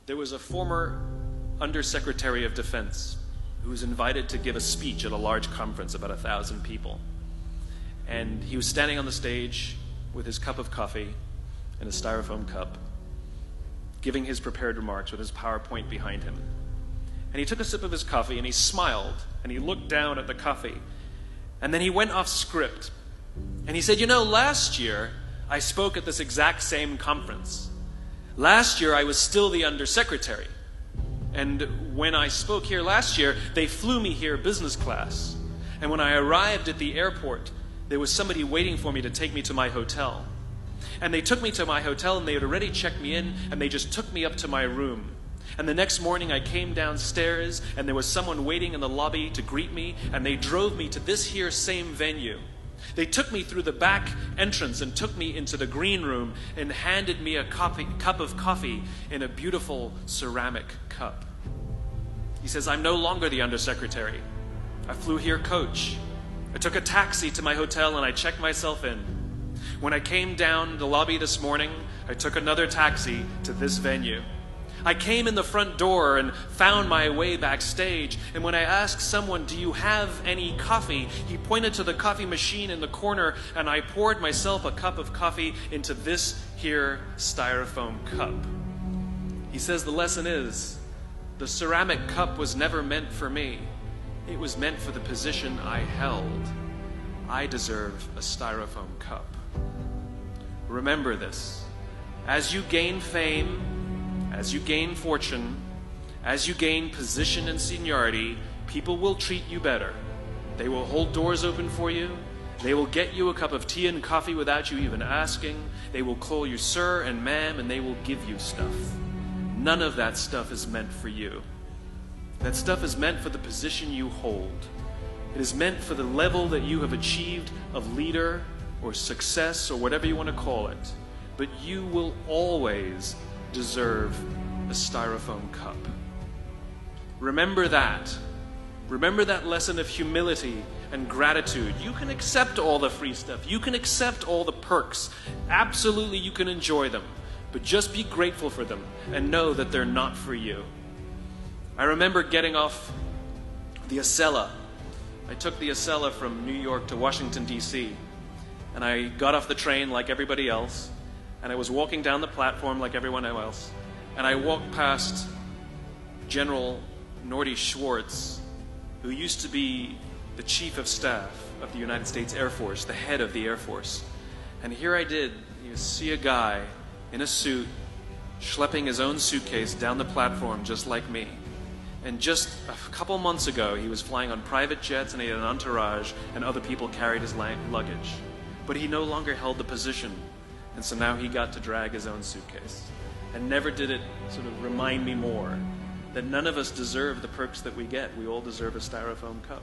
There was a former Undersecretary of Defense who was invited to give a speech at a large conference, about 1,000 people. And he was standing on the stage with his cup of coffee in a styrofoam cup, giving his prepared remarks with his PowerPoint behind him. And he took a sip of his coffee and he smiled and he looked down at the coffee. And then he went off script. And he said, last year I spoke at this exact same conference. Last year I was still the undersecretary. And when I spoke here last year, they flew me here business class. And when I arrived at the airport, there was somebody waiting for me to take me to my hotel. And they took me to my hotel and they had already checked me in and they just took me up to my room. And the next morning I came downstairs and there was someone waiting in the lobby to greet me and they drove me to this here same venue. They took me through the back entrance and took me into the green room and handed me a cup of coffee in a beautiful ceramic cup. He says, I'm no longer the undersecretary. I flew here coach. I took a taxi to my hotel and I checked myself in. When I came down the lobby this morning, I took another taxi to this venue. I came in the front door and found my way backstage, and when I asked someone, do you have any coffee? He pointed to the coffee machine in the corner, and I poured myself a cup of coffee into this here styrofoam cup. He says the lesson is, the ceramic cup was never meant for me. It was meant for the position I held. I deserve a styrofoam cup. Remember this. As you gain fame, as you gain fortune, as you gain position and seniority, people will treat you better. They will hold doors open for you. They will get you a cup of tea and coffee without you even asking. They will call you sir and ma'am, and they will give you stuff. None of that stuff is meant for you. That stuff is meant for the position you hold. It is meant for the level that you have achieved of leader or success or whatever you want to call it. But you will always deserve a styrofoam cup. Remember that. Remember that lesson of humility and gratitude. You can accept all the free stuff. You can accept all the perks. Absolutely, you can enjoy them. But just be grateful for them and know that they're not for you. I remember getting off the Acela. I took the Acela from New York to Washington, D.C. And I got off the train like everybody else. And I was walking down the platform like everyone else. And I walked past General Norty Schwartz, who used to be the Chief of Staff of the United States Air Force, the head of the Air Force. And here I did, see a guy in a suit schlepping his own suitcase down the platform just like me. And just a couple months ago, he was flying on private jets and he had an entourage and other people carried his luggage. But he no longer held the position. And so now he got to drag his own suitcase. And never did it sort of remind me more that none of us deserve the perks that we get. We all deserve a styrofoam cup.